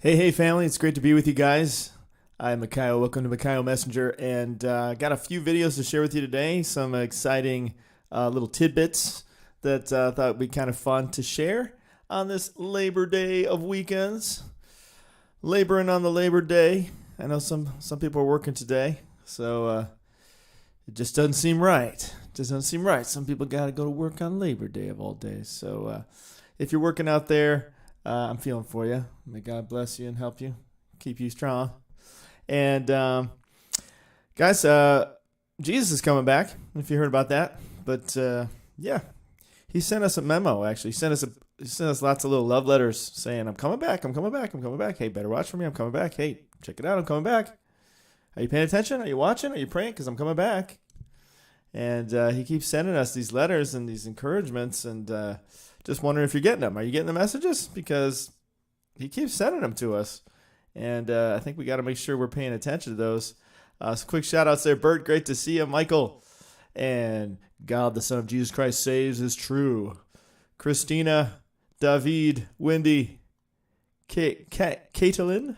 Hey, family. It's great to be with you guys. I'm Mikael. Welcome to Mikael Messenger. And got a few videos to share with you today. Some exciting little tidbits that I thought would be kind of fun to share on this Labor Day of weekends. Laboring on the Labor Day. I know some people are working today, so it just doesn't seem right. It just doesn't seem right. Some people got to go to work on Labor Day of all days. So if you're working out there, I'm feeling for you. May God bless you and help you, keep you strong. And guys, Jesus is coming back. If you heard about that, but yeah, he sent us a memo. Actually, he sent us lots of little love letters saying, "I'm coming back. I'm coming back. I'm coming back. Hey, better watch for me. I'm coming back. Hey, check it out. I'm coming back. Are you paying attention? Are you watching? Are you praying? Because I'm coming back." And he keeps sending us these letters and these encouragements, and just wondering if you're getting them. Are you getting the messages? Because he keeps sending them to us. And I think we got to make sure we're paying attention to those. Some quick shout outs there. Bert, great to see you. Michael. And God, the Son of Jesus Christ saves is true. Christina, David, Wendy, Caitlin.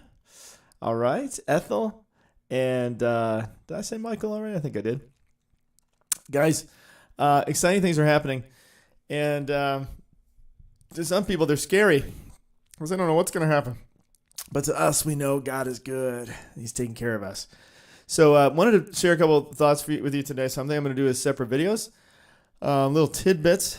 All right. Ethel. And did I say Michael already? I think I did. Guys, exciting things are happening. And to some people, they're scary because they don't know what's going to happen. But to us, we know God is good. He's taking care of us. So I wanted to share a couple of thoughts with you today. Something I'm going to do is separate videos, little tidbits.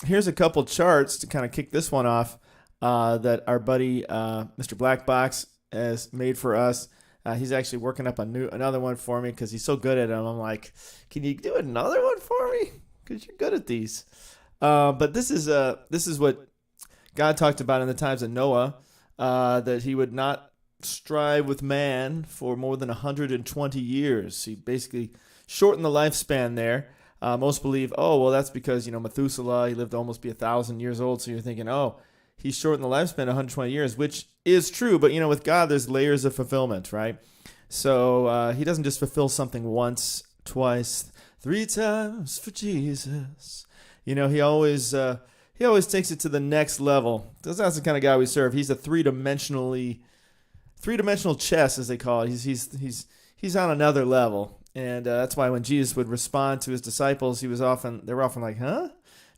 Here's a couple charts to kind of kick this one off that our buddy Mr. Black Box has made for us. He's actually working up another one for me because he's so good at them. I'm like, can you do another one for me? Because you're good at these. But this is what God talked about in the times of Noah, that he would not strive with man for more than 120 years. He basically shortened the lifespan there. Most believe, that's because, Methuselah, he lived to almost be 1,000 years old. So you're thinking, he shortened the lifespan 120 years, which is true. But, with God, there's layers of fulfillment, right? So he doesn't just fulfill something once, twice, 3 times for Jesus. He always takes it to the next level. That's the kind of guy we serve. He's a three-dimensional chess, as they call it. He's on another level, and that's why when Jesus would respond to his disciples, they were often like, "Huh?"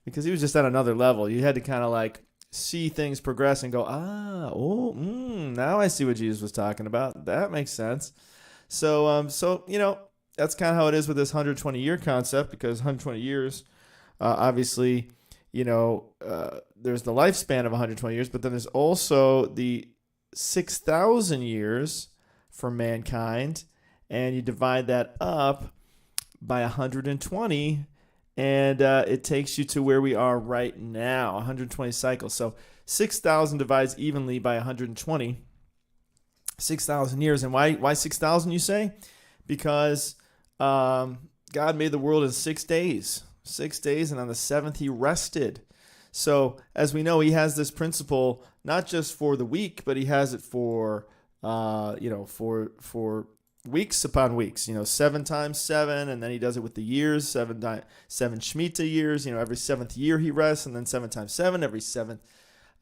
Because he was just at another level. You had to kind of like see things progress and go, now I see what Jesus was talking about. That makes sense. So that's kind of how it is with this 120-year concept, because 120 years. Obviously, there's the lifespan of 120 years, but then there's also the 6,000 years for mankind, and you divide that up by 120, and it takes you to where we are right now, 120 cycles. So 6,000 divides evenly by 120, 6,000 years. And why 6,000, you say? Because God made the world in 6 days. 6 days, and on the seventh he rested. So as we know, he has this principle not just for the week, but he has it for for weeks upon weeks. 7 times 7, and then he does it with the years. 7 Shemitah years. Every 7th year he rests, and then 7 times 7 every 7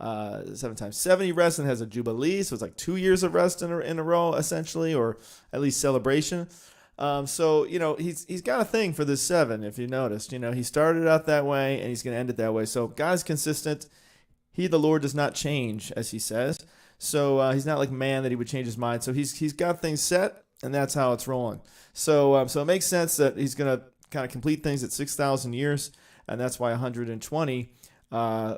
times 7 he rests, and has a jubilee. So it's like 2 years of rest in a row, essentially, or at least celebration. So he's got a thing for this 7, if you noticed. He started out that way, and he's going to end it that way. So God's consistent. He, the Lord, does not change, as he says. So he's not like man that he would change his mind. So he's got things set, and that's how it's rolling. So it makes sense that he's going to kind of complete things at 6,000 years, and that's why 120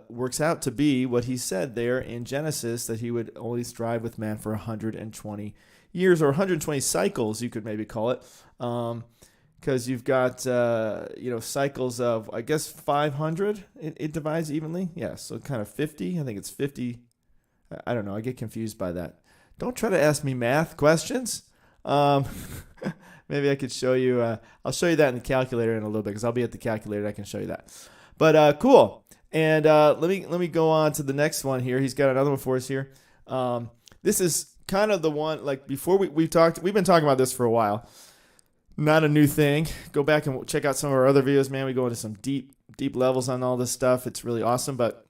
works out to be what he said there in Genesis, that he would only strive with man for 120 years, or 120 cycles, you could maybe call it, because you've got cycles of, I guess, 500. It divides evenly, so kind of 50. I think it's 50. I don't know. I get confused by that. Don't try to ask me math questions. Maybe I could show you. I'll show you that in the calculator in a little bit, because I'll be at the calculator. I can show you that. But cool. And let me go on to the next one here. He's got another one for us here. This is kind of the one, like before we've been talking about this for a while. Not a new thing. Go back and check out some of our other videos, man. We go into some deep levels on all this stuff. It's really awesome. But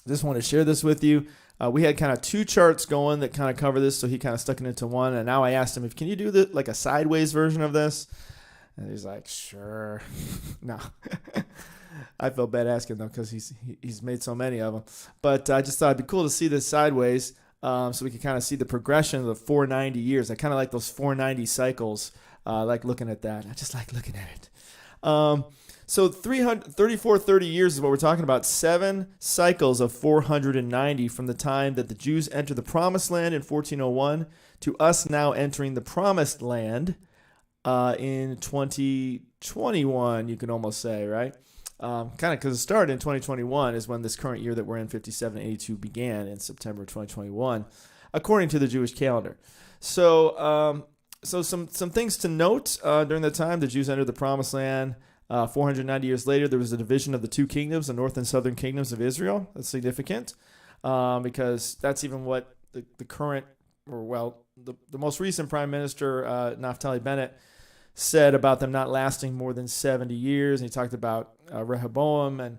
just want to share this with you. We had kind of two charts going that kind of cover this, so he kind of stuck it into one. And now I asked him, can you do like a sideways version of this? And he's like, sure. No. I felt bad asking, though, because he's made so many of them. But I just thought it'd be cool to see this sideways, so we can kind of see the progression of the 490 years. I kind of like those 490 cycles. I like looking at that. I just like looking at it. So 30 years is what we're talking about. 7 cycles of 490 from the time that the Jews entered the Promised Land in 1401 to us now entering the Promised Land in 2021, you can almost say, right? Kind of because it started in 2021 is when this current year that we're in, 5782, began in September 2021, according to the Jewish calendar. So some things to note during that time. The Jews entered the Promised Land. 490 years later, there was a division of the two kingdoms, the north and southern kingdoms of Israel. That's significant because that's even what the current, the most recent Prime Minister, Naftali Bennett, said about them not lasting more than 70 years. And he talked about Rehoboam, and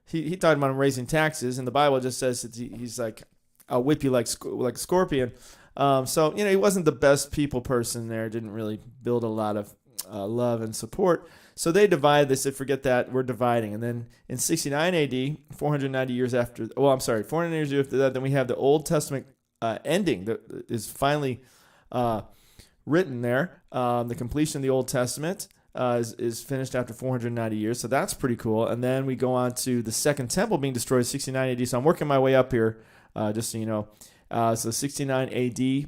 he talked about him raising taxes. And the Bible just says that he's like, I'll whip you like a scorpion. So, he wasn't the best people person there. Didn't really build a lot of love and support. So they divided. They said, forget that. We're dividing. And then in 69 AD, 490 years after, 490 years after that, then we have the Old Testament ending that is finally written there. The completion of the Old Testament is finished after 490 years. So that's pretty cool. And then we go on to the Second Temple being destroyed 69 AD. So I'm working my way up here, just so you know. So 69 AD.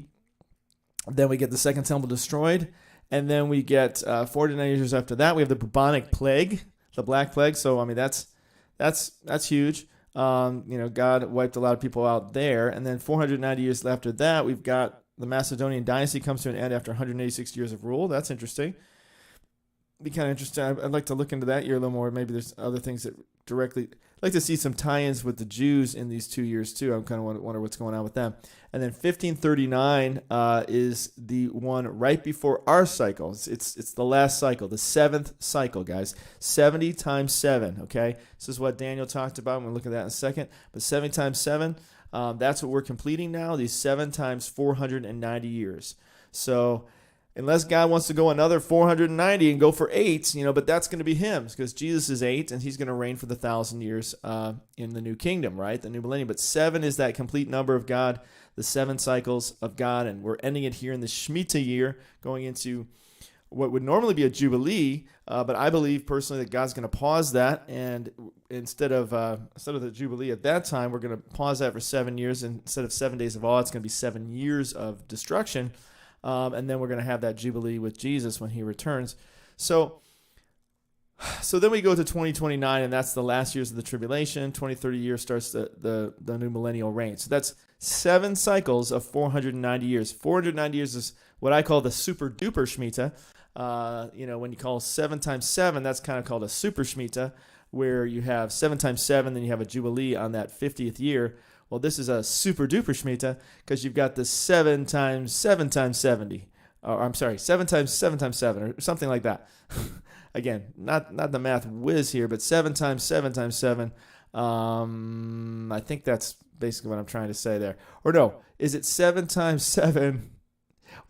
Then we get the Second Temple destroyed. And then we get 49 years after that, we have the bubonic plague, the Black Plague. So, that's huge. God wiped a lot of people out there. And then 490 years after that, we've got the Macedonian dynasty comes to an end after 186 years of rule. That's interesting. Be kind of interesting. I'd like to look into that year a little more. Maybe there's other things that directly. I'd like to see some tie-ins with the Jews in these 2 years too. I'm kind of wonder what's going on with them. And then 1539 is the one right before our cycle. It's the last cycle, the 7th cycle, guys. 70 times 7. Okay, this is what Daniel talked about. I'm going to look at that in a second. But 70 times 7, that's what we're completing now. These 7 times 490 years. So, unless God wants to go another 490 and go for 8, but that's going to be him because Jesus is 8 and he's going to reign for the 1,000 years in the new kingdom, right? The new millennium. But 7 is that complete number of God, the 7 cycles of God, and we're ending it here in the Shemitah year, going into what would normally be a Jubilee, but I believe personally that God's going to pause that, and instead of the Jubilee at that time, we're going to pause that for 7 years. Instead of 7 days of awe, it's going to be 7 years of destruction. And then we're going to have that Jubilee with Jesus when he returns. So then we go to 2029, and that's the last years of the tribulation. 2030 years starts the new millennial reign. So that's 7 cycles of 490 years. 490 years is what I call the super duper Shemitah. When you call 7 times 7, that's kind of called a super Shemitah, where you have 7 times 7, then you have a Jubilee on that 50th year. Well, this is a super duper Shemitah because you've got the 7 times 7 times 70. Or 7 times 7 times 7 or something like that. Again, not the math whiz here, but 7 times 7 times 7. I think that's basically what I'm trying to say there. Or no, is it 7 times 7?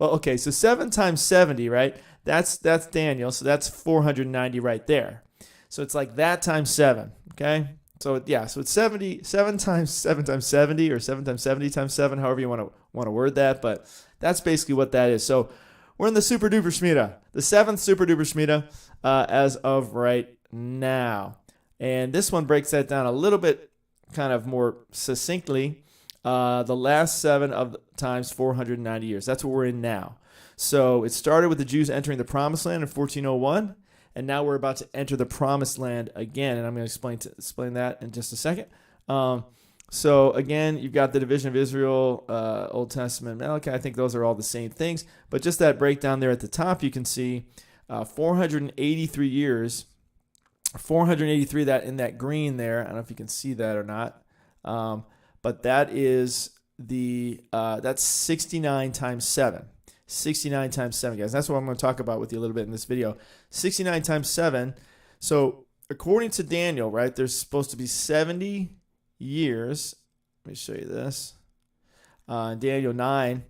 Well, okay, so 7 times 70, right? That's Daniel, so that's 490 right there. So it's like that times 7, okay? So it's 7 times 7 times 70 or 7 times 70 times 7, however you want to word that, but that's basically what that is. So we're in the super duper Shemitah, the 7th super duper Shemitah as of right now. And this one breaks that down a little bit kind of more succinctly. The last 7 of times 490 years. That's what we're in now. So it started with the Jews entering the Promised Land in 1401. And now we're about to enter the Promised Land again, and I'm going to explain that in just a second. So again, you've got the division of Israel, Old Testament, Malachi. I think those are all the same things. But just that breakdown there at the top, you can see 483 years, 483 that in that green there. I don't know if you can see that or not, but that is that's 69 times 7. 69 times 7, guys. That's what I'm going to talk about with you a little bit in this video. 69 times 7. So according to Daniel, right, there's supposed to be 70 years. Let me show you this. Daniel 9,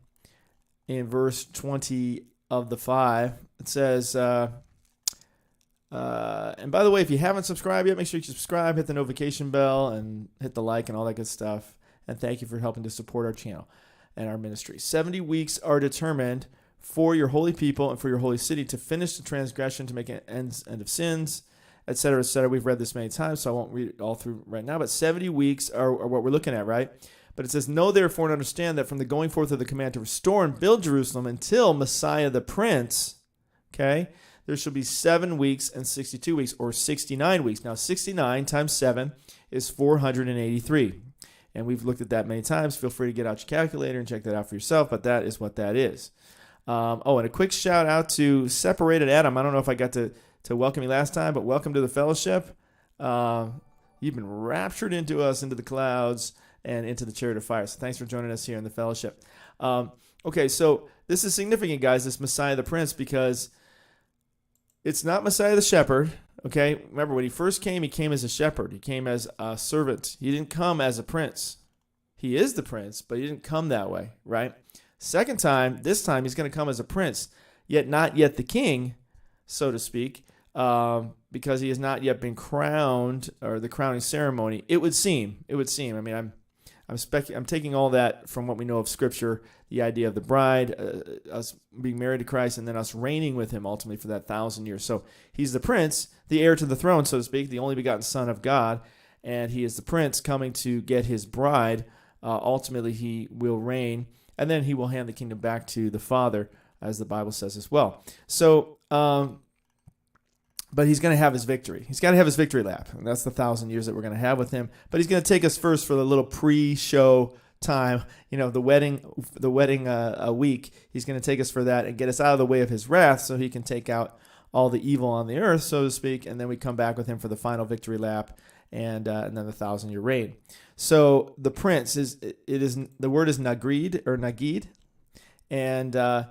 in verse 20 of the 5, it says, and by the way, if you haven't subscribed yet, make sure you subscribe, hit the notification bell, and hit the like and all that good stuff. And thank you for helping to support our channel and our ministry. 70 weeks are determined for your holy people and for your holy city to finish the transgression, to make an end of sins, etc., etc. We've read this many times, so I won't read it all through right now. But 70 weeks are what we're looking at, right? But it says, know therefore and understand that from the going forth of the command to restore and build Jerusalem until Messiah the Prince, okay, there shall be 7 weeks and 62 weeks, or 69 weeks. Now, 69 times 7 is 483. And we've looked at that many times. Feel free to get out your calculator and check that out for yourself, but that is what that is. And a quick shout out to Separated Adam. I don't know if I got to welcome you last time, but welcome to the fellowship. You've been raptured into us, into the clouds, and into the chariot of fire. So thanks for joining us here in the fellowship. Okay, so this is significant, guys, this Messiah the Prince, because it's not Messiah the Shepherd. Okay, remember when he first came, he came as a shepherd. He came as a servant. He didn't come as a prince. He is the prince, but he didn't come that way, right? Second time, this time he's going to come as a prince, yet not yet the king, so to speak, because he has not yet been crowned, or the crowning ceremony. It would seem. I mean, I'm taking all that from what we know of Scripture, the idea of the bride, us being married to Christ, and then us reigning with him ultimately for that 1,000 years. So he's the prince, the heir to the throne, so to speak, the only begotten Son of God, and he is the prince coming to get his bride. Ultimately, he will reign, and then he will hand the kingdom back to the Father, as the Bible says as well. So, but he's going to have his victory. He's got to have his victory lap, and that's the 1,000 years that we're going to have with him. But he's going to take us first for the little pre-show time, the wedding week. He's going to take us for that and get us out of the way of his wrath, so he can take out all the evil on the earth, so to speak. And then we come back with him for the final victory lap, and then the 1,000-year reign. So the prince the word is Nagid, and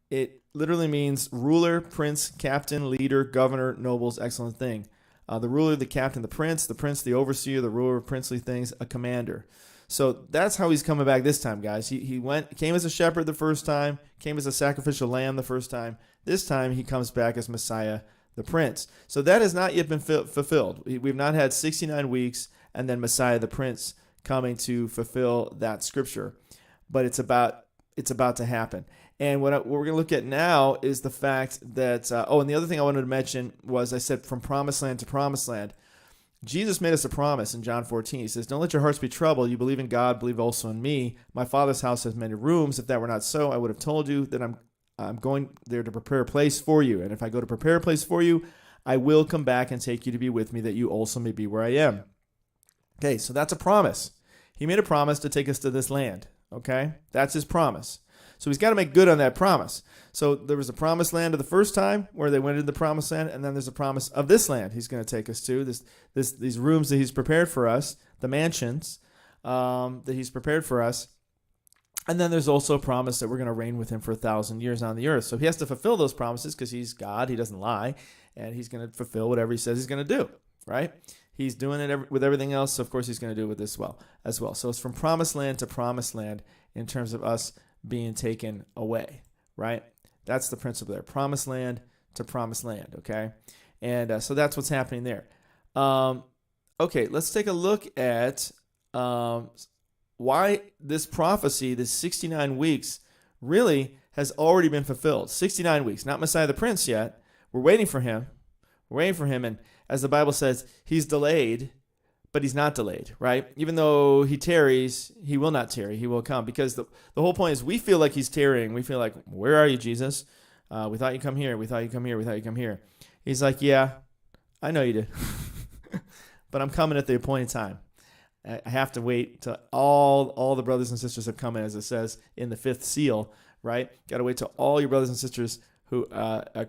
it literally means ruler, prince, captain, leader, governor, nobles, excellent thing. The ruler, the captain, the prince, the overseer, the ruler of princely things, a commander. So that's how he's coming back this time, guys. He came as a shepherd the first time, came as a sacrificial lamb the first time. This time he comes back as Messiah the Prince. So that has not yet been fulfilled. We've not had 69 weeks and then Messiah the Prince coming to fulfill that scripture. But it's about to happen. And what we're going to look at now is the fact that, and the other thing I wanted to mention was I said from promised land to promised land. Jesus made us a promise in John 14. He says, don't let your hearts be troubled. You believe in God, believe also in me. My Father's house has many rooms. If that were not so, I would have told you that I'm going there to prepare a place for you. And if I go to prepare a place for you, I will come back and take you to be with me, that you also may be where I am. Okay, so that's a promise. He made a promise to take us to this land. Okay, that's his promise. So he's got to make good on that promise. So there was a promised land of the first time where they went into the promised land, and then there's a promise of this land he's going to take us to, these rooms that he's prepared for us, the mansions that he's prepared for us. And then there's also a promise that we're going to reign with him for 1,000 years on the earth. So he has to fulfill those promises because he's God. He doesn't lie. And he's going to fulfill whatever he says he's going to do, right? He's doing it with everything else, so of course he's going to do it with this as well. So it's from promised land to promised land in terms of us being taken away, right? That's the principle there. Promised land to promised land, okay? And so that's what's happening there. Okay, let's take a look at why this prophecy, this 69 weeks, really has already been fulfilled. 69 weeks, not Messiah the Prince yet. We're waiting for him. And as the Bible says, he's delayed, but he's not delayed, right? Even though he tarries, he will not tarry. He will come, because the whole point is we feel like he's tarrying. We feel like, where are you, Jesus? We thought you'd come here. We thought you'd come here. We thought you'd come here. He's like, yeah, I know you did. But I'm coming at the appointed time. I have to wait till all the brothers and sisters have come in, as it says in the fifth seal, right? Got to wait till all your brothers and sisters who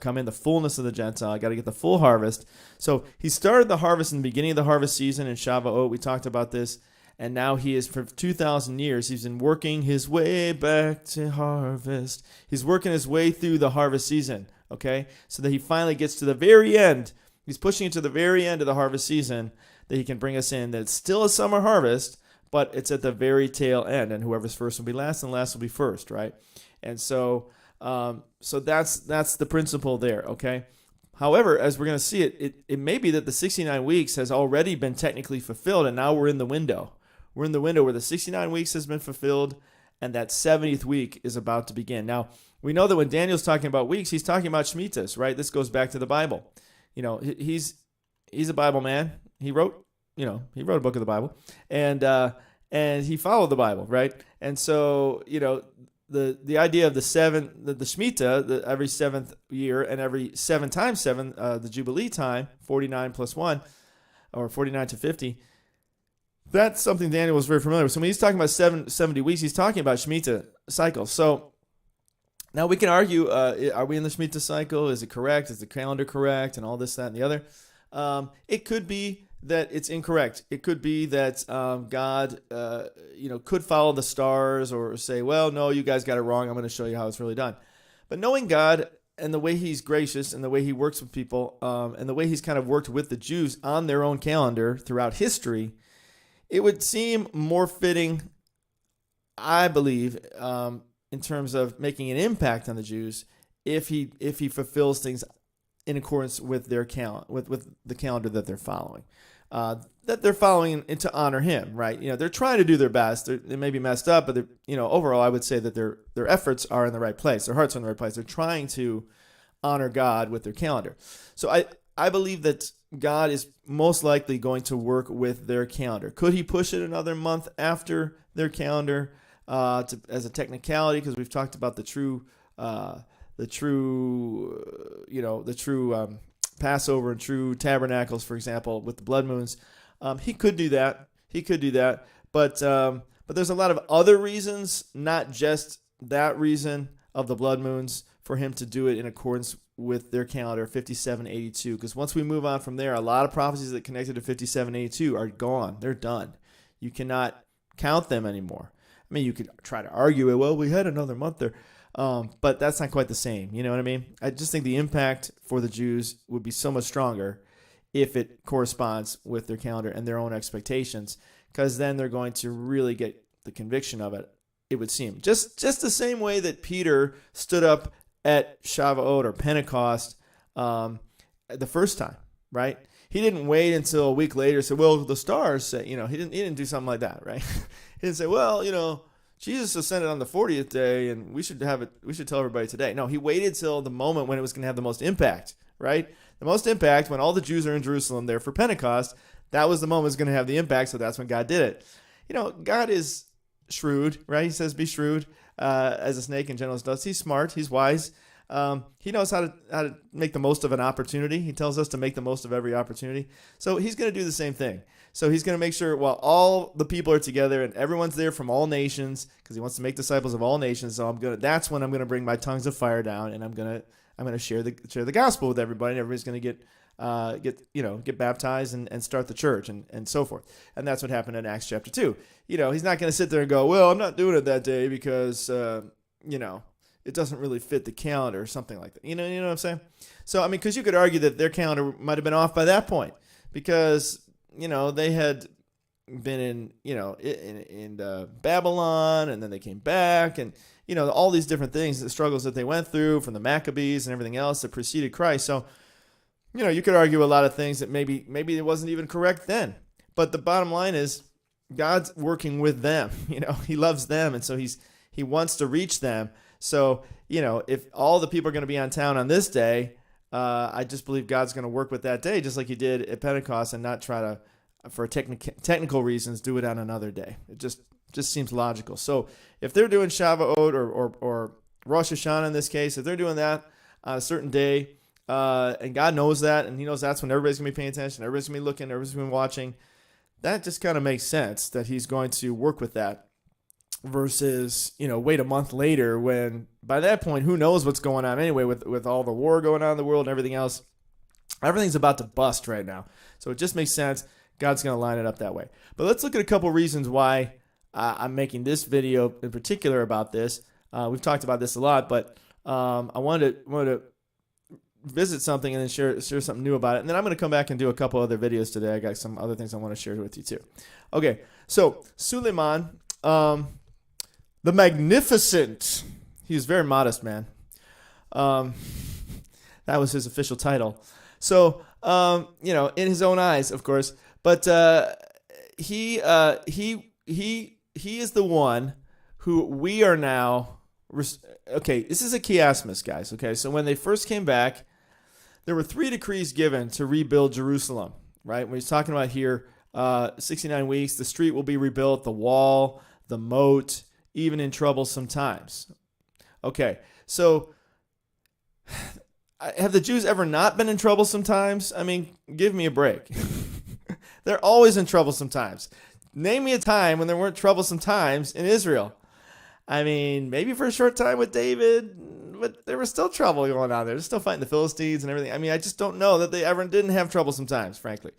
come in, the fullness of the Gentile. Got to get the full harvest. So he started the harvest in the beginning of the harvest season in Shavuot. We talked about this. And now he is, for 2,000 years, he's been working his way back to harvest. He's working his way through the harvest season, okay? So that he finally gets to the very end. He's pushing it to the very end of the harvest season that he can bring us in. That it's still a summer harvest, but it's at the very tail end, and whoever's first will be last, and last will be first, right? And so that's the principle there, okay? However, as we're going to see it may be that the 69 weeks has already been technically fulfilled, and now we're in the window. We're in the window where the 69 weeks has been fulfilled, and that 70th week is about to begin. Now, we know that when Daniel's talking about weeks, he's talking about Shemitas, right? This goes back to the Bible. He's a Bible man. He wrote a book of the Bible, and he followed the Bible, right? And so, the idea of the Shemitah, every seventh year and every 7 times 7, the Jubilee time, 49 plus 1, or 49 to 50, that's something Daniel was very familiar with. So when he's talking about 70 weeks, he's talking about Shemitah cycles. So now we can argue, are we in the Shemitah cycle? Is it correct? Is the calendar correct? And all this, that, and the other. It could be that it's incorrect. It could be that God, could follow the stars or say, well, no, you guys got it wrong. I'm going to show you how it's really done. But knowing God and the way he's gracious and the way he works with people and the way he's kind of worked with the Jews on their own calendar throughout history, it would seem more fitting, I believe, in terms of making an impact on the Jews if he fulfills things in accordance with their with the calendar that they're following. To honor him, right? They're trying to do their best. They may be messed up, but overall, I would say that their efforts are in the right place. Their hearts are in the right place. They're trying to honor God with their calendar. So I believe that God is most likely going to work with their calendar. Could he push it another month after their calendar as a technicality? Because we've talked about the true Passover and true tabernacles, for example, with the blood moons. He could do that. But there's a lot of other reasons, not just that reason of the blood moons, for him to do it in accordance with their calendar, 5782. Because once we move on from there, a lot of prophecies that connected to 5782 are gone. They're done. You cannot count them anymore. I mean, you could try to argue it. Well, we had another month there. But that's not quite the same. You know what I mean? I just think the impact for the Jews would be so much stronger if it corresponds with their calendar and their own expectations, because then they're going to really get the conviction of it, it would seem. Just the same way that Peter stood up at Shavuot or Pentecost the first time, right? He didn't wait until a week later and say, well, the stars say, he didn't do something like that, right? He didn't say, well, Jesus ascended on the 40th day, and we should tell everybody today. No, he waited till the moment when it was going to have the most impact, right? The most impact when all the Jews are in Jerusalem there for Pentecost. That was the moment it was going to have the impact, so that's when God did it. God is shrewd, right? He says, be shrewd as a snake in gentleness does. He's smart. He's wise. He knows how to make the most of an opportunity. He tells us to make the most of every opportunity. So he's going to do the same thing. So he's going to make sure while all the people are together and everyone's there from all nations, because he wants to make disciples of all nations. So that's when I'm going to bring my tongues of fire down, and I'm going to share the gospel with everybody, and everybody's going to get baptized and start the church and so forth. And that's what happened in Acts chapter 2. He's not going to sit there and go, well, I'm not doing it that day because it doesn't really fit the calendar or something like that. You know what I'm saying? So because you could argue that their calendar might have been off by that point, because they had been in Babylon, and then they came back, and all these different things, the struggles that they went through from the Maccabees and everything else that preceded Christ. So you could argue a lot of things that maybe it wasn't even correct then. But the bottom line is God's working with them. He loves them, and so he wants to reach them. So if all the people are going to be on town on this day, I just believe God's going to work with that day, just like he did at Pentecost, and not try to, for technical reasons, do it on another day. It just seems logical. So if they're doing Shavuot or Rosh Hashanah in this case, if they're doing that on a certain day, and God knows that, and he knows that's when everybody's going to be paying attention, everybody's going to be looking, everybody's going to be watching, that just kind of makes sense that he's going to work with that versus, wait a month later when by that point, who knows what's going on anyway with all the war going on in the world and everything else. Everything's about to bust right now. So it just makes sense. God's going to line it up that way. But let's look at a couple reasons why I'm making this video in particular about this. We've talked about this a lot, but I wanted to visit something and then share something new about it. And then I'm going to come back and do a couple other videos today. I got some other things I want to share with you too. Okay, So Suleiman, the Magnificent, he was very modest, man. That was his official title. So, in his own eyes, of course, but he is the one who we are now. Okay, this is a chiasmus, guys. Okay, so when they first came back, there were 3 decrees given to rebuild Jerusalem. Right, when he's talking about here, 69 weeks, the street will be rebuilt, the wall, the moat, even in troublesome times. Okay, so have the Jews ever not been in troublesome times? I mean, give me a break. They're always in troublesome times. Name me a time when there weren't troublesome times in Israel. I mean, maybe for a short time with David, but there was still trouble going on there. They're still fighting the Philistines and everything. I mean, I just don't know that they ever didn't have troublesome times, frankly.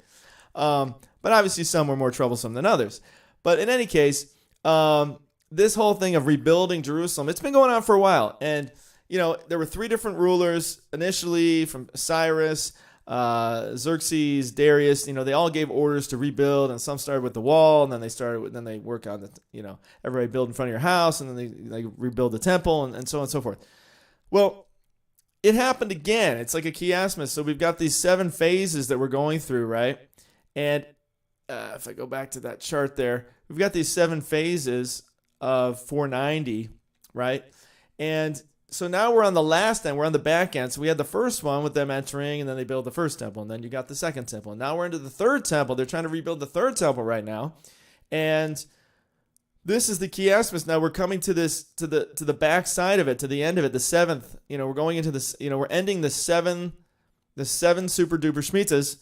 But obviously some were more troublesome than others. But in any case, this whole thing of rebuilding Jerusalem, it's been going on for a while. And, there were 3 different rulers initially, from Cyrus, Xerxes, Darius. They all gave orders to rebuild, and some started with the wall, and then they work on the, everybody build in front of your house, and then they rebuild the temple, and so on and so forth. Well, it happened again. It's like a chiasmus. So we've got these 7 phases that we're going through, right? And if I go back to that chart there, we've got these 7 phases of 490, right? And so now we're on the last end. We're on the back end. So we had the first one with them entering, and then they build the first temple, and then you got the second temple. And now we're into the third temple. They're trying to rebuild the third temple right now. And this is the chiasmus. Now we're coming to this, to the back side of it, to the end of it, the 7th. We're going into this, we're ending the 7 super duper Shemitas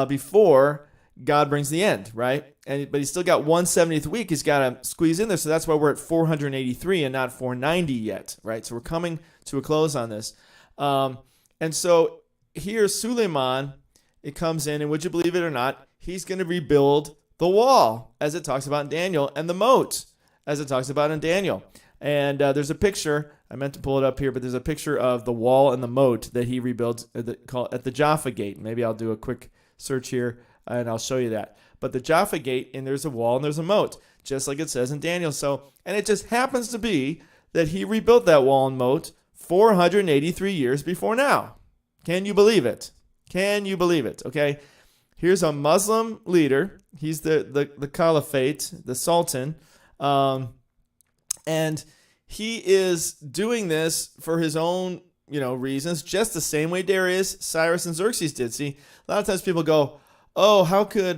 before God brings the end, right? But he's still got 170th week he's got to squeeze in there, so that's why we're at 483 and not 490 yet, right? So we're coming to a close on this. And so here Suleiman, it comes in, and would you believe it or not, he's going to rebuild the wall, as it talks about in Daniel, and the moat, as it talks about in Daniel. And there's a picture, I meant to pull it up here, but there's a picture of the wall and the moat that he rebuilds at the Jaffa gate. Maybe I'll do a quick search here, and I'll show you that. But the Jaffa gate, and there's a wall and there's a moat, just like it says in Daniel. So, and it just happens to be that he rebuilt that wall and moat 483 years before now. Can you believe it? Can you believe it? Okay, here's a Muslim leader. He's the caliphate, the sultan, and he is doing this for his own reasons, just the same way Darius, Cyrus, and Xerxes did. See, a lot of times people go, oh, how could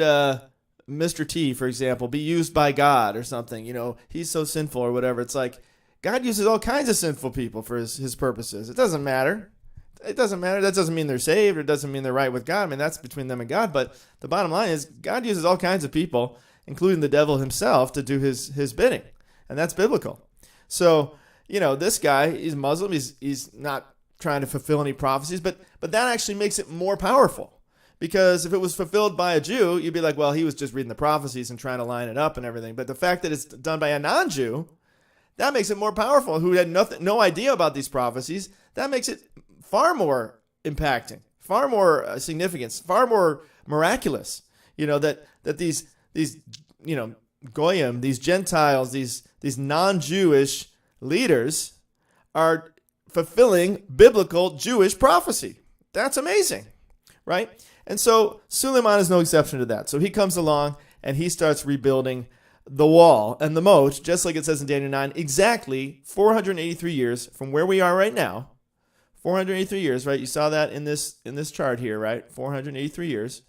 Mr. T, for example, be used by God or something? He's so sinful or whatever. It's like God uses all kinds of sinful people for his purposes. It doesn't matter. It doesn't matter. That doesn't mean they're saved. Or it doesn't mean they're right with God. I mean, that's between them and God. But the bottom line is God uses all kinds of people, including the devil himself, to do his bidding. And that's biblical. So, this guy, he's Muslim. He's not trying to fulfill any prophecies. But that actually makes it more powerful. Because if it was fulfilled by a Jew, you'd be like, well, he was just reading the prophecies and trying to line it up and everything. But the fact that it's done by a non-Jew, that makes it more powerful. Who had no idea about these prophecies, that makes it far more impacting, far more significance, far more miraculous. That these goyim, these Gentiles, these non-Jewish leaders are fulfilling biblical Jewish prophecy. That's amazing, right? And so Suleiman is no exception to that. So he comes along and he starts rebuilding the wall and the moat, just like it says in Daniel 9, exactly 483 years from where we are right now. 483 years, right? You saw that in this chart here, right? 483 years.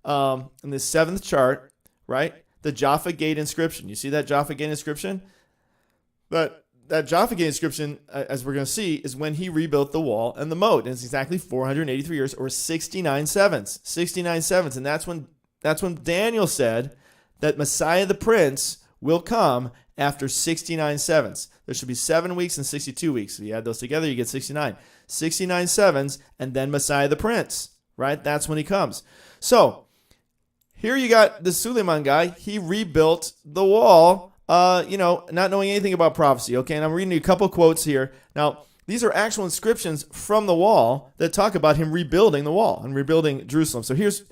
In this 7th chart, right? The Jaffa Gate inscription. You see that Jaffa Gate inscription? That Jaffa Gate inscription, as we're going to see, is when he rebuilt the wall and the moat. And it's exactly 483 years, or 69 sevens. 69 sevens. And that's when Daniel said that Messiah the Prince will come after 69 sevens. There should be 7 weeks and 62 weeks. If you add those together, you get 69. 69 sevens, and then Messiah the Prince, right? That's when he comes. So, here you got the Suleiman guy. He rebuilt the wall, not knowing anything about prophecy, okay? And I'm reading you a couple quotes here. Now, these are actual inscriptions from the wall that talk about him rebuilding the wall and rebuilding Jerusalem. So here's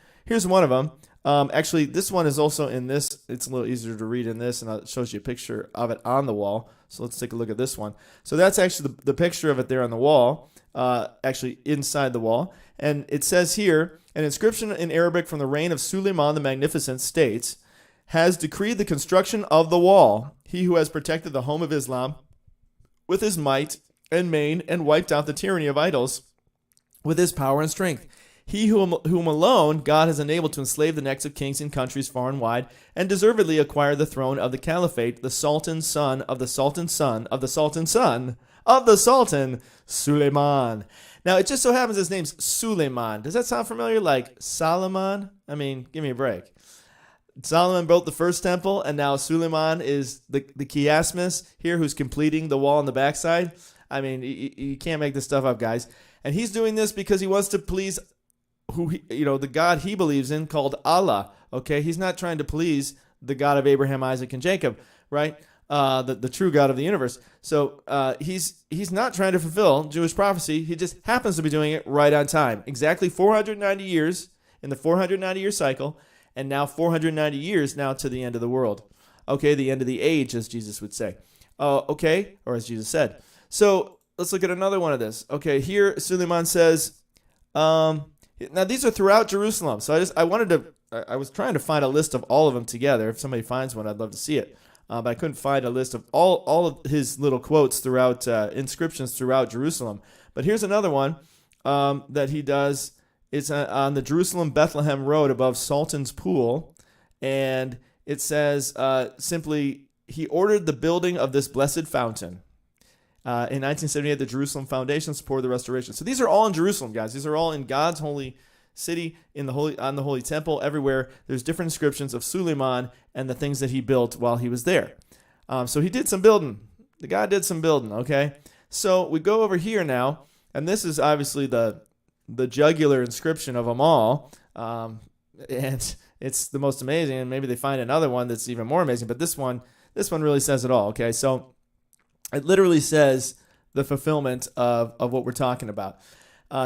one of them. Actually, this one is also in this. It's a little easier to read in this, and it shows you a picture of it on the wall. So let's take a look at this one. So that's actually the picture of it there on the wall, actually inside the wall. And it says here, an inscription in Arabic from the reign of Suleiman the Magnificent states, has decreed the construction of the wall. He who has protected the home of Islam with his might and main and wiped out the tyranny of idols with his power and strength. He whom alone God has enabled to enslave the necks of kings in countries far and wide, and deservedly acquire the throne of the caliphate, the Sultan's son of the Sultan's son of the Sultan's son of the Sultan, Suleiman. Now, it just so happens his name's Suleiman. Does that sound familiar? Like Solomon? I mean, give me a break. Solomon built the first temple, and now Suleiman is the chiasmus here who's completing the wall on the backside. I mean, you can't make this stuff up, guys. And he's doing this because he wants to please the God he believes in, called Allah. Okay, he's not trying to please the God of Abraham, Isaac, and Jacob, right? The true God of the universe. So he's not trying to fulfill Jewish prophecy. He just happens to be doing it right on time. Exactly 490 years in the 490-year cycle, and now 490 years now to the end of the world. Okay, the end of the age, as Jesus would say. Okay, or as Jesus said. So let's look at another one of this. Okay, here Suleiman says, now these are throughout Jerusalem. So I was trying to find a list of all of them together. If somebody finds one, I'd love to see it. But I couldn't find a list of all of his little quotes throughout, inscriptions throughout Jerusalem. But here's another one that he does. It's on the Jerusalem-Bethlehem Road above Sultan's Pool. And it says simply, he ordered the building of this blessed fountain. In 1978, the Jerusalem Foundation supported the restoration. So these are all in Jerusalem, guys. These are all in God's holy city, on the holy temple. Everywhere there's different inscriptions of Suleiman and the things that he built while he was there. So he did some building. The guy did some building. Okay. So we go over here now, and this is obviously the jugular inscription of them all, and it's the most amazing. And maybe they find another one that's even more amazing. But this one really says it all. Okay. So it literally says the fulfillment of what we're talking about.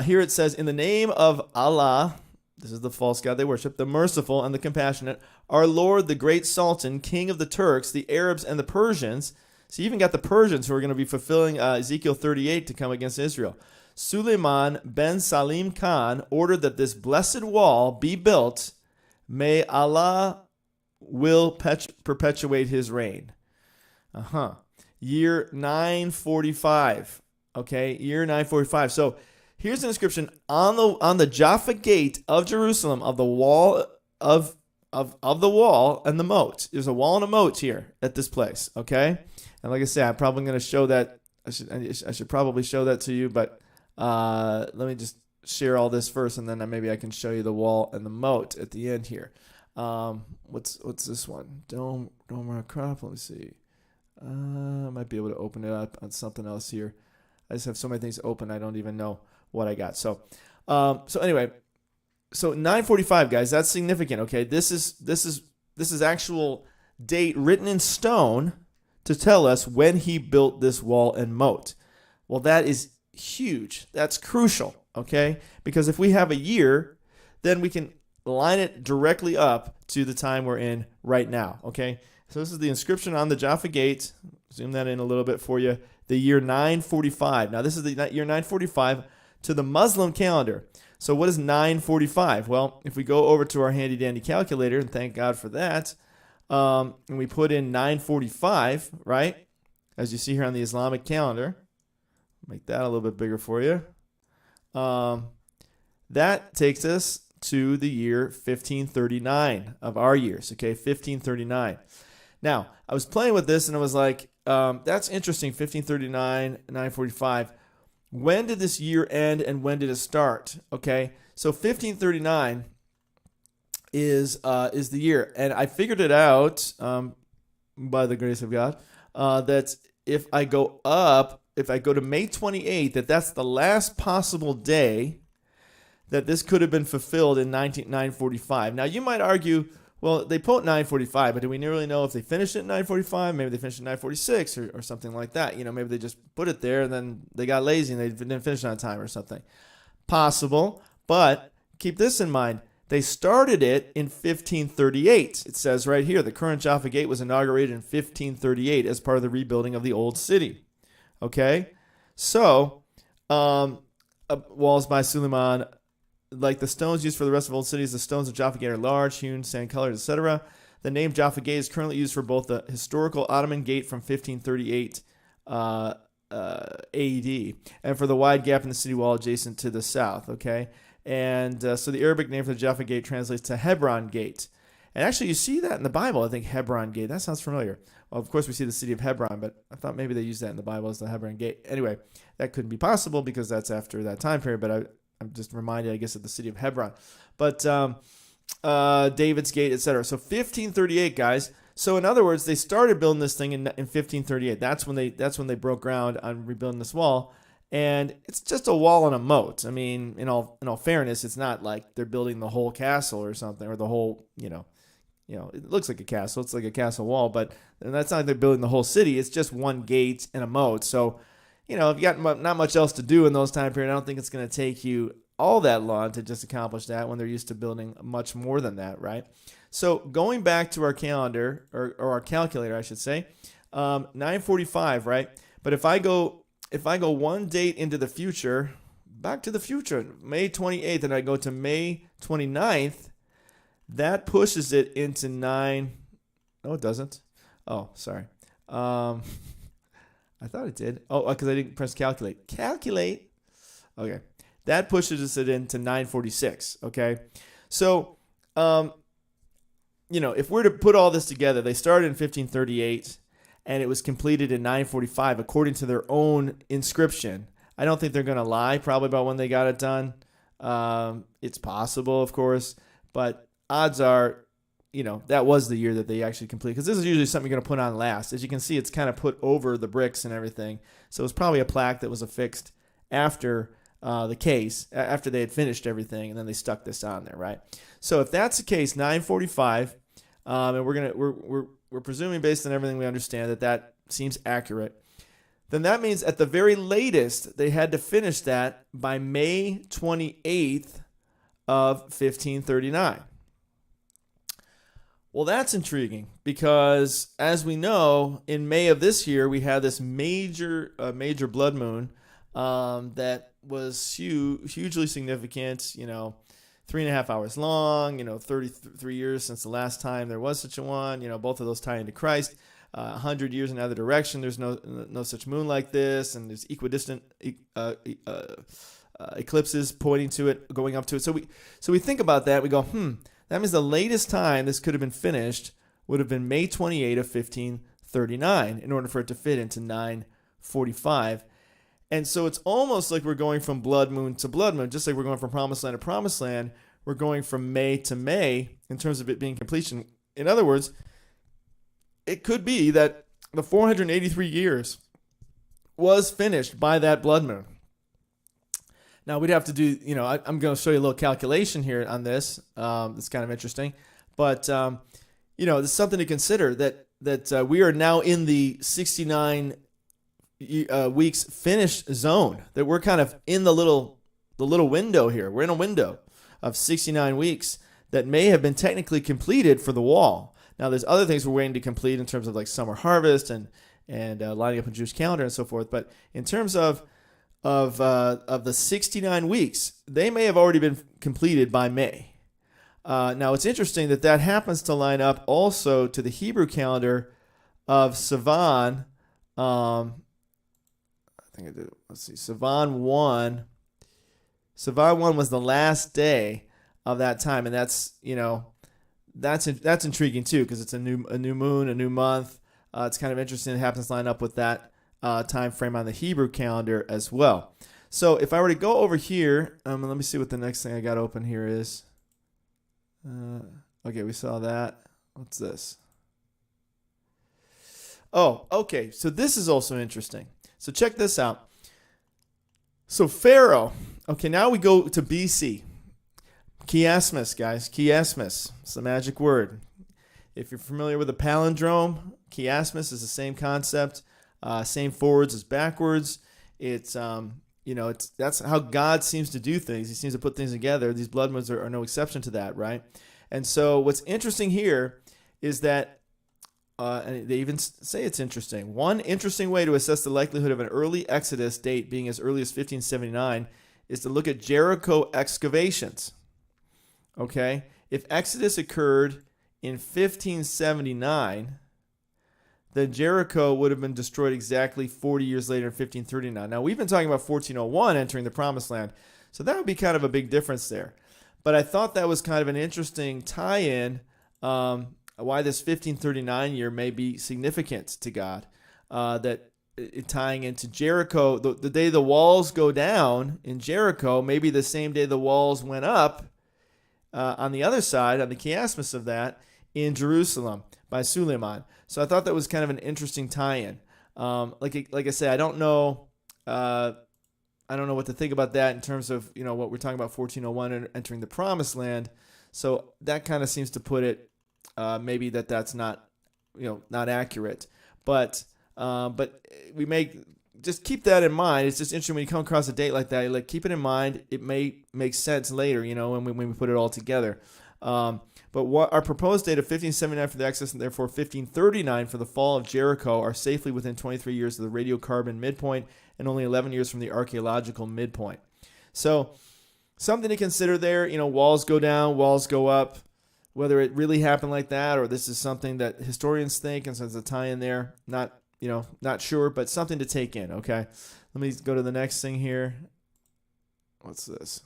Here it says, in the name of Allah, this is the false god they worship, the merciful and the compassionate, our Lord, the great Sultan, king of the Turks, the Arabs, and the Persians. So you even got the Persians who are going to be fulfilling Ezekiel 38 to come against Israel. Suleiman ben Salim Khan ordered that this blessed wall be built. May Allah will perpetuate his reign. Year 945. Okay, year 945. So here's an inscription on the Jaffa gate of Jerusalem of the wall of the wall and the moat. There's a wall and a moat here at this place. Okay, and like I said, I'm probably going to show that. I should probably show that to you, but let me just share all this first, and then maybe I can show you the wall and the moat at the end here. What's this one? Dome crop. Let me see. I might be able to open it up on something else here. I just have so many things open, I don't even know what I got. So anyway, so 945, guys, that's significant. Okay, this is actual date written in stone to tell us when he built this wall and moat. Well, that is huge. That's crucial. Okay, because if we have a year, then we can line it directly up to the time we're in right now. Okay. So this is the inscription on the Jaffa gate. Zoom that in a little bit for you. The year 945. Now, this is the year 945 to the Muslim calendar. So what is 945? Well, if we go over to our handy-dandy calculator, and thank God for that, and we put in 945, right, as you see here on the Islamic calendar, make that a little bit bigger for you. That takes us to the year 1539 of our years, okay, 1539. Now, I was playing with this, and I was like, that's interesting, 1539, 945. When did this year end, and when did it start? Okay, so 1539 is the year, and I figured it out by the grace of God that if I go to May 28th, that's the last possible day that this could have been fulfilled in 945. Now, you might argue, well, they put 945, but do we really know if they finished it at 945? Maybe they finished at 946 or something like that. Maybe they just put it there and then they got lazy and they didn't finish on time or something. Possible, but keep this in mind. They started it in 1538. It says right here, the current Jaffa Gate was inaugurated in 1538 as part of the rebuilding of the old city. Okay? So, walls by Suleiman, like the stones used for the rest of old cities, the stones of Jaffa Gate are large, hewn, sand-colored, etc. The name Jaffa Gate is currently used for both the historical Ottoman Gate from 1538 AD and for the wide gap in the city wall adjacent to the south. Okay? And so the Arabic name for the Jaffa Gate translates to Hebron Gate. And actually, you see that in the Bible, I think, Hebron Gate. That sounds familiar. Well, of course, we see the city of Hebron, but I thought maybe they used that in the Bible as the Hebron Gate. Anyway, that couldn't be possible because that's after that time period, but I'm just reminded, I guess, of the city of Hebron. But David's Gate, etc. So 1538, guys. So in other words, they started building this thing in 1538. That's when they broke ground on rebuilding this wall. And it's just a wall and a moat. I mean, in all fairness, it's not like they're building the whole castle or something, or the whole, it looks like a castle. It's like a castle wall, but that's not like they're building the whole city. It's just one gate and a moat. So, if you got not much else to do in those time periods, I don't think it's going to take you all that long to just accomplish that when they're used to building much more than that, right? So going back to our calendar, or our calculator, I should say, 945, right? But if I go one date into the future, back to the future, May 28th, and I go to May 29th, that pushes it into 9. No, it doesn't. Oh, sorry. I thought it did. Oh, because I didn't press calculate. Calculate. Okay. That pushes it into 946. Okay. So, if we're to put all this together, they started in 1538. And it was completed in 945 according to their own inscription. I don't think they're going to lie probably about when they got it done. It's possible, of course, but odds are, that was the year that they actually completed. Because this is usually something you're going to put on last. As you can see, it's kind of put over the bricks and everything. So it's probably a plaque that was affixed after the case, after they had finished everything, and then they stuck this on there, right? So if that's the case, 945, and we're presuming, based on everything we understand, that seems accurate. Then that means at the very latest, they had to finish that by May 28th of 1539. Well, that's intriguing because, as we know, in May of this year, we had this major blood moon that was hugely significant, 3.5 hours long, 33 years since the last time there was such a one, both of those tie into Christ. 100 years in either direction, there's no such moon like this, and there's equidistant eclipses pointing to it, going up to it. So we think about that, we go, that means the latest time this could have been finished would have been May 28 of 1539 in order for it to fit into 945. And so it's almost like we're going from blood moon to blood moon, just like we're going from promised land to promised land. We're going from May to May in terms of it being completion. In other words, it could be that the 483 years was finished by that blood moon. Now, we'd have to do, I'm going to show you a little calculation here on this. It's kind of interesting. But, there's something to consider that we are now in the 69 weeks finished zone, that we're kind of in the little window here. We're in a window of 69 weeks that may have been technically completed for the wall. Now, there's other things we're waiting to complete in terms of like summer harvest and lining up a Jewish calendar and so forth. But in terms of the 69 weeks, they may have already been completed by May. Now, it's interesting that happens to line up also to the Hebrew calendar of Sivan. I think I did. Let's see. Sivan 1. Sivan 1 was the last day of that time, and that's intriguing too, because it's a new moon, a new month. It's kind of interesting. It happens to line up with that time frame on the Hebrew calendar as well. So if I were to go over here, let me see what the next thing I got open here is. Okay, we saw that. What's this? Oh, okay. So this is also interesting. So check this out. So Pharaoh. Okay, now we go to BC. Chiasmus, guys. Chiasmus. It's the magic word. If you're familiar with a palindrome, chiasmus is the same concept. Same forwards as backwards. It's that's how God seems to do things. He seems to put things together. These blood moons are no exception to that, right? And so what's interesting here is that, and they even say it's interesting. One interesting way to assess the likelihood of an early Exodus date being as early as 1579 is to look at Jericho excavations. Okay? If Exodus occurred in 1579, then Jericho would have been destroyed exactly 40 years later in 1539. Now, we've been talking about 1401 entering the Promised Land, so that would be kind of a big difference there. But I thought that was kind of an interesting tie-in, why this 1539 year may be significant to God, that tying into Jericho, the day the walls go down in Jericho, maybe the same day the walls went up on the other side, on the chiasmus of that, in Jerusalem by Suleiman. So I thought that was kind of an interesting tie-in. Like I said, I don't know what to think about that in terms of what we're talking about 1401 and entering the Promised Land. So that kind of seems to put it maybe that's not not accurate. But we may just keep that in mind. It's just interesting when you come across a date like that. Like, keep it in mind. It may make sense later, when we put it all together. But what our proposed date of 1579 for the Exodus and therefore 1539 for the fall of Jericho are safely within 23 years of the radiocarbon midpoint and only 11 years from the archaeological midpoint. So something to consider there. Walls go down, walls go up. Whether it really happened like that or this is something that historians think, and so there's a tie in there, not sure, but something to take in. Okay, let me go to the next thing here. What's this?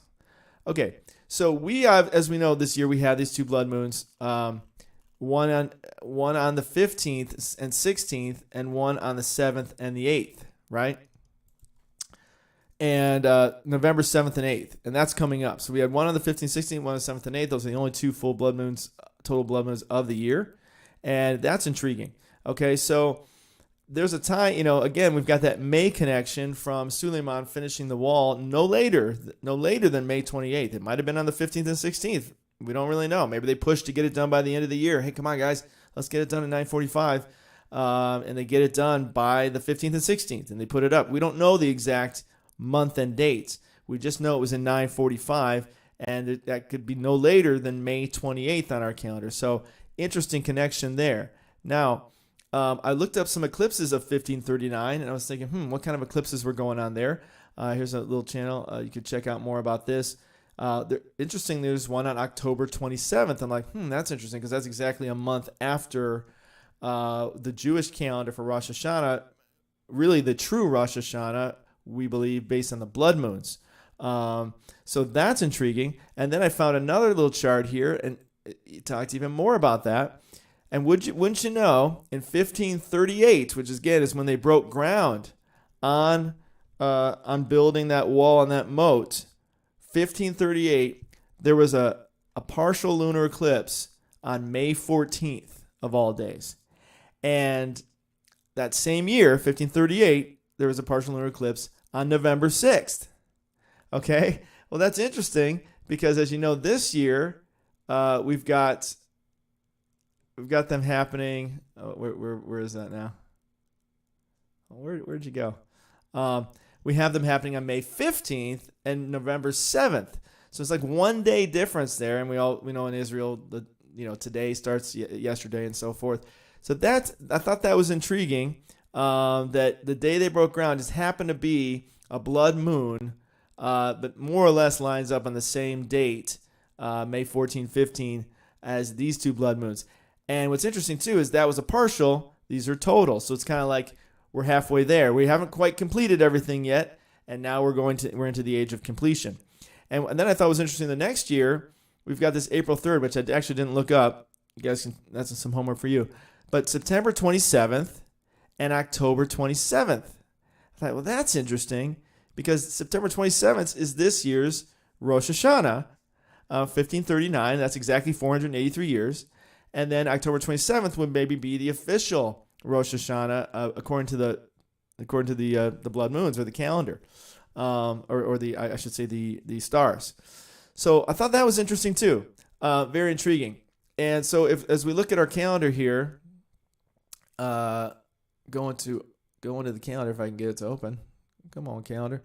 Okay, so we have, as we know, this year we had these two blood moons, one on the 15th and 16th, and one on the 7th and the 8th, right? And November 7th and 8th, and that's coming up. So we had one on the 15th, 16th, one on the 7th and 8th. Those are the only two full blood moons, total blood moons of the year, and that's intriguing. Okay, so there's a tie, again, we've got that May connection from Suleiman finishing the wall no later than May 28th. It might have been on the 15th and 16th. We don't really know. Maybe they pushed to get it done by the end of the year. Hey, come on, guys, let's get it done at 9:45. And they get it done by the 15th and 16th, and they put it up. We don't know the exact month and dates. We just know it was in 9:45, and that could be no later than May 28th on our calendar. So interesting connection there. Now, I looked up some eclipses of 1539, and I was thinking, what kind of eclipses were going on there? Here's a little channel. You could check out more about this. Interesting, there's one on October 27th. I'm like, that's interesting, because that's exactly a month after the Jewish calendar for Rosh Hashanah, really the true Rosh Hashanah, we believe, based on the blood moons. So that's intriguing. And then I found another little chart here, and it talked even more about that. And wouldn't you know, in 1538, which again is when they broke ground on building that wall and that moat, 1538, there was a partial lunar eclipse on May 14th of all days. And that same year, 1538, there was a partial lunar eclipse on November 6th. Okay? Well, that's interesting because, as you know, this year we've got them happening. Where is that now? Where'd you go? We have them happening on May 15th and November 7th. So it's like 1 day difference there, and we know in Israel today starts yesterday and so forth. So I thought that was intriguing. That the day they broke ground just happened to be a blood moon, but more or less lines up on the same date, May 14, 15, as these two blood moons. And what's interesting too is that was a partial; these are total. So it's kind of like we're halfway there. We haven't quite completed everything yet, and now we're into the age of completion. And then I thought it was interesting. The next year we've got this April 3rd, which I actually didn't look up. You guys that's some homework for you. But September 27th and October 27th. I thought, well, that's interesting because September 27th is this year's Rosh Hashanah, 1539. That's exactly 483 years. And then October 27th would maybe be the official Rosh Hashanah, according to the blood moons or the calendar, or I should say the stars. So I thought that was interesting too, very intriguing. And so as we look at our calendar here, going to the calendar if I can get it to open. Come on, calendar.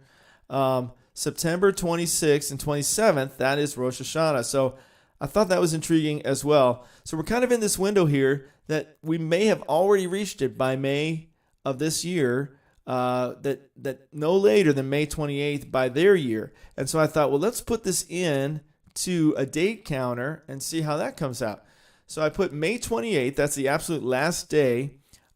September 26th and 27th, that is Rosh Hashanah. So I thought that was intriguing as well. So we're kind of in this window here that we may have already reached it by May of this year, that no later than May 28th by their year. And so I thought, well, let's put this in to a date counter and see how that comes out. So I put May 28th, that's the absolute last day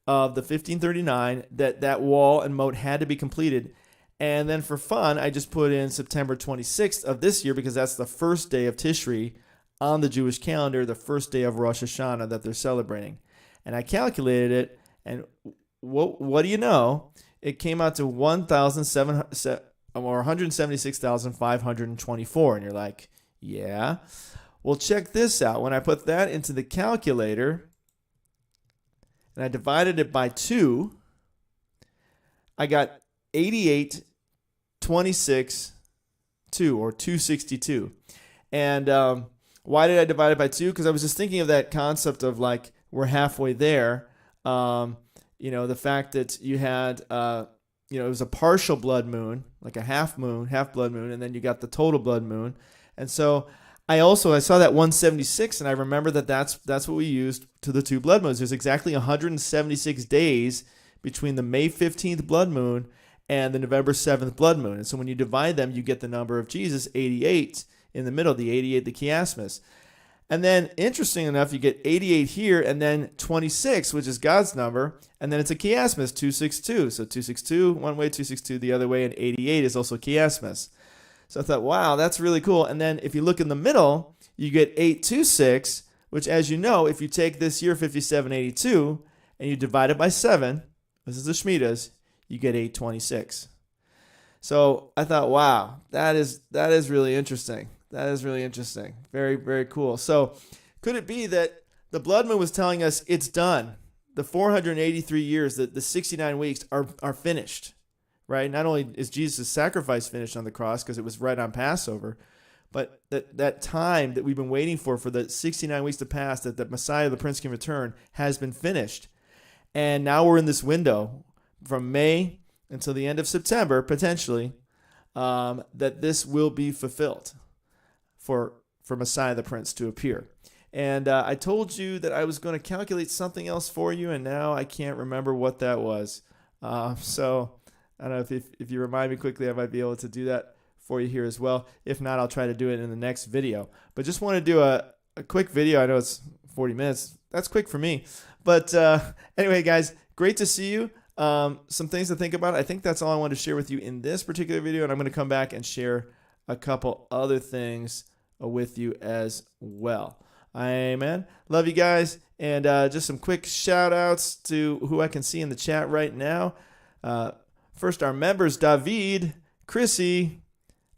of the 1539 that wall and moat had to be completed. And then for fun, I just put in September 26th of this year because that's the first day of Tishri on the Jewish calendar, the first day of Rosh Hashanah that they're celebrating. And I calculated it, and what do you know? It came out to 176,524. And you're like, yeah. Well, check this out. When I put that into the calculator and I divided it by 2, I got 88,26,2 or 262. And why did I divide it by 2? Because I was just thinking of that concept of like we're halfway there. The fact that you had, it was a partial blood moon, like a half blood moon, and then you got the total blood moon. And so I saw that 176, and I remember that's what we used to the 2 blood moons. There's exactly 176 days between the May 15th blood moon and the November 7th blood moon. And so when you divide them, you get the number of Jesus, 88 in the middle, the 88, the chiasmus. And then, interesting enough, you get 88 here, and then 26, which is God's number, and then it's a chiasmus, 262. So 262 one way, 262 the other way, and 88 is also chiasmus. So I thought, wow, that's really cool. And then if you look in the middle, you get 826, which, as you know, if you take this year 5782 and you divide it by 7, this is the Shemitahs, you get 826. So I thought, wow, that is really interesting. That is really interesting. Very, very cool. So could it be that the blood moon was telling us it's done? The 483 years, the 69 weeks are finished, right? Not only is Jesus' sacrifice finished on the cross because it was right on Passover, but that time that we've been waiting for the 69 weeks to pass, that the Messiah, the Prince, can return, has been finished. And now we're in this window from May until the end of September, potentially, that this will be fulfilled for Messiah the Prince to appear. And I told you that I was going to calculate something else for you, and now I can't remember what that was. So I don't know if you remind me quickly, I might be able to do that for you here as well. If not, I'll try to do it in the next video. But just want to do a quick video. I know it's 40 minutes. That's quick for me. But anyway, guys, great to see you. Some things to think about. I think that's all I wanted to share with you in this particular video, and I'm going to come back and share a couple other things with you as well. Amen. Love you guys. And just some quick shout outs to who I can see in the chat right now. First, our members, David, Chrissy,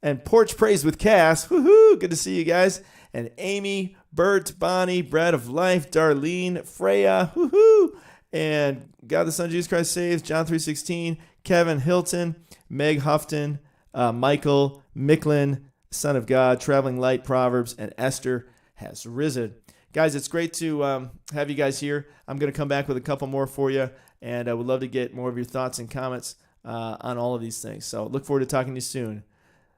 and Porch Praise with Cass. Woohoo! Good to see you guys. And Amy, Bert, Bonnie, Bread of Life, Darlene, Freya. Woohoo! And God the Son, Jesus Christ Saves, John 3:16, Kevin Hilton, Meg Houghton, Michael Micklin, Son of God, Traveling Light, Proverbs, and Esther has risen. Guys, it's great to have you guys here. I'm going to come back with a couple more for you, and I would love to get more of your thoughts and comments on all of these things. So look forward to talking to you soon.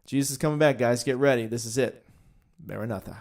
Jesus is coming back, guys. Get ready. This is it. Maranatha.